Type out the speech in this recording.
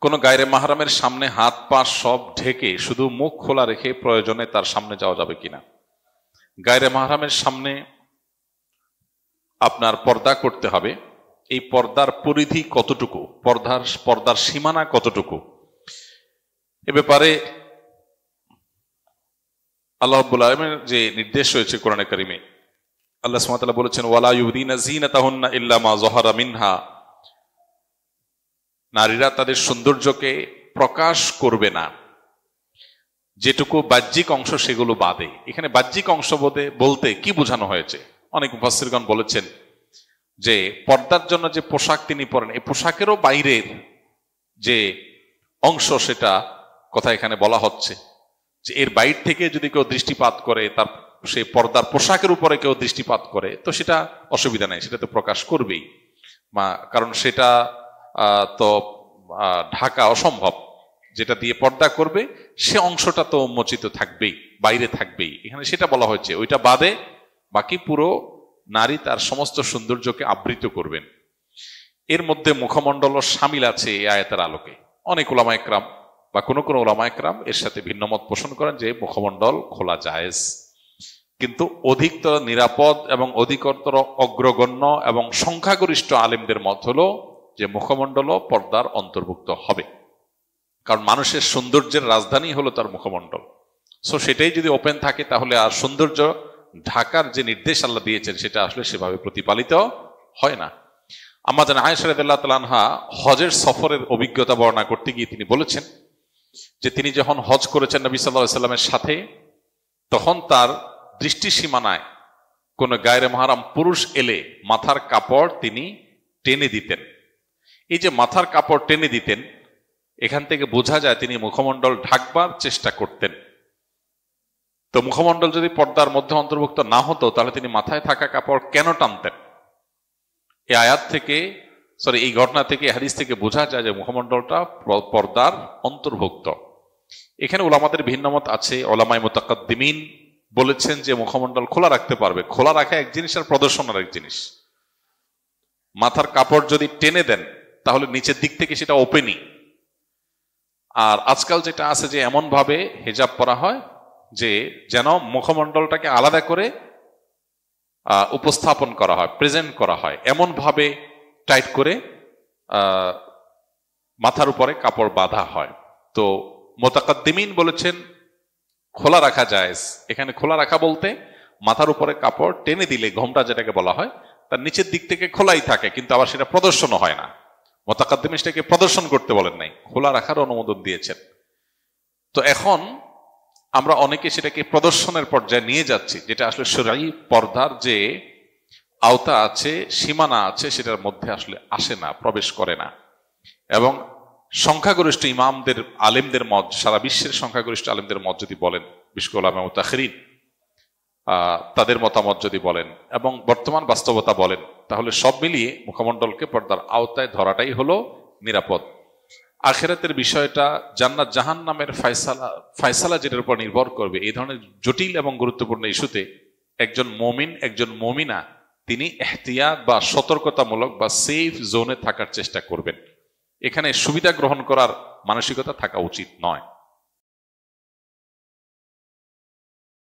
কোনো গায়রে মাহরামের সামনে হাত পা সব ঢেকে শুধু মুখ খোলা রেখে প্রয়োজনে তার সামনে যাওয়া যাবে কিনা? গায়রে মাহরামের সামনে আপনার পর্দা করতে হবে। এই পর্দার পরিধি কতটুকু, পর্দার সীমানা কতটুকু, এ ব্যাপারে আল্লাহ রাব্বুল আলামিনের যে নির্দেশ রয়েছে কোরআনে কারিমে, আল্লাহ সুবহানাহু ওয়া তাআলা বলেছেন, ওয়ালা ইউদিনা যিনাতাহুন্না ইল্লা মা যাহারা মিনহা, নারীরা তাদের সৌন্দর্যকে প্রকাশ করবে না যেটুকু বাহ্যিক অংশ সেগুলো বাদে। এখানে বাহ্যিক অংশ বলতে কি বোঝানো হয়েছে? অনেক মুফাসসিরগণ বলেছেন যে পর্দার জন্য যে পোশাক তিনি পরেন, এই পোশাকেরও বাইরের যে অংশ সেটা কথা এখানে বলা হচ্ছে, যে এর বাইর থেকে যদি কেউ দৃষ্টিপাত করে, তার সেই পর্দার পোশাকের উপরে কেউ দৃষ্টিপাত করে, তো সেটা অসুবিধা নাই, সেটা তো প্রকাশ করবেই, কারণ সেটা তো ঢাকা অসম্ভব। যেটা দিয়ে পর্দা করবে সে অংশটা তো উন্মোচিত থাকবেই, বাইরে থাকবেই। এখানে সেটা বলা হয়েছে, ওইটা বাদে বাকি পুরো নারী তার সমস্ত সৌন্দর্যকে আবৃত করবেন। এর মধ্যে মুখমণ্ডলও শামিল আছে এই আয়াতের আলোকে। অনেক উলামা ইকরাম বা কোনো কোনো উলামা ইকরাম এর সাথে ভিন্নমত পোষণ করেন যে মুখমণ্ডল খোলা জায়েজ, কিন্তু অধিকতর নিরাপদ এবং অধিকতর অগ্রগণ্য এবং সংখ্যাগরিষ্ঠ আলেমদের মত হলো যে মুখমণ্ডলও পর্দার অন্তর্ভুক্ত হবে, কারণ মানুষের সৌন্দর্যের রাজধানী হলো তার মুখমণ্ডল। সো সেটাই যদি ওপেন থাকে তাহলে আর সৌন্দর্য ঢাকার যে নির্দেশ আল্লাহ দিয়েছেন সেটা আসলে সেভাবে প্রতিপালিত হয় না। আম্মা জান আয়েশা রাদিয়াল্লাহু তাআলা আনহা হজের সফরের অভিজ্ঞতা বর্ণনা করতে গিয়ে তিনি বলেছেন যে তিনি যখন হজ করেছেন নবী সাল্লাল্লাহু আলাইহি সাল্লামের সাথে, তখন তার দৃষ্টি সীমানায় কোন গায়রে মাহরাম পুরুষ এলে মাথার কাপড় তিনি টেনে দিতেন। এই যে মাথার কাপড় টেনে দিতেন, এখান থেকে বোঝা যায় তিনি মুখমণ্ডল ঢাকবার চেষ্টা করতেন। তো মুখমণ্ডল যদি পর্দার মধ্যে অন্তর্ভুক্ত না হতো তাহলে তিনি মাথায় থাকা কাপড় কেন টানতেন? এই আয়াত থেকে, এই ঘটনা থেকে, হাদিস থেকে বোঝা যায় যে মুখমণ্ডলটা পর্দার অন্তর্ভুক্ত। এখানে উলামাদের ভিন্নমত আছে। উলামায়ে মুতাকাদ্দিমিন বলেছেন যে মুখমণ্ডল খোলা রাখতে পারবে। খোলা রাখা এক জিনিস আর প্রদর্শন আর এক জিনিস। মাথার কাপড় যদি টেনে দেন তাহলে নিচের দিক থেকে সেটা ওপেনই। আর আজকাল যেটা আছে যে এমন ভাবে হিজাব পরা হয় যে যেন মুখমণ্ডলটাকে আলাদা করে উপস্থাপন করা হয়, প্রেজেন্ট করা হয়, এমন ভাবে টাইট করে মাথার উপরে কাপড় বাঁধা হয়। তো মুতাকাদ্দিমিন বলেছেন খোলা রাখা জায়েজ। এখানে খোলা রাখা বলতে মাথার উপরে কাপড় টেনে দিলে, ঘোমটা যেটাকে বলা হয়, তার নিচের দিক থেকে খোলাই থাকে, কিন্তু আবার সেটা প্রদর্শনও হয় না। মুতাকাদ্দিমিন সেটাকে প্রদর্শন করতে বলেন নাই, খোলা রাখার অনুমোদন দিয়েছেন। তো এখন আমরা অনেকে সেটাকে প্রদর্শনের পর্যায়ে নিয়ে যাচ্ছি, যেটা আসলে শরঈ পর্দার যে আওতা আছে, সীমানা আছে, সেটার মধ্যে আসলে আসে না, প্রবেশ করে না। এবং সংখ্যাগরিষ্ঠ ইমামদের, আলেমদের মত, সারা বিশ্বের সংখ্যাগরিষ্ঠ আলেমদের মত যদি বলেন, বিশেষ করে উলামা মুতাখিরিন তাদের মতামত যদি বলেন এবং বর্তমান বাস্তবতা বলেন, তাহলে সব মিলিয়ে মুখমণ্ডলকে পর্দার আওতায় ধরাটাই হলো নিরাপদ। আখিরাতের বিষয়টা, জান্নাত জাহান্নামের ফায়সালা যেটার উপর নির্ভর করবে, এই ধরনের জটিল এবং গুরুত্বপূর্ণ ইস্যুতে একজন মুমিন, একজন মুমিনা তিনি ইহতিয়াত বা সতর্কতামূলক বা সেফ জোনে থাকার চেষ্টা করবেন। এখানে সুবিধা গ্রহণ করার মানসিকতা থাকা উচিত নয়।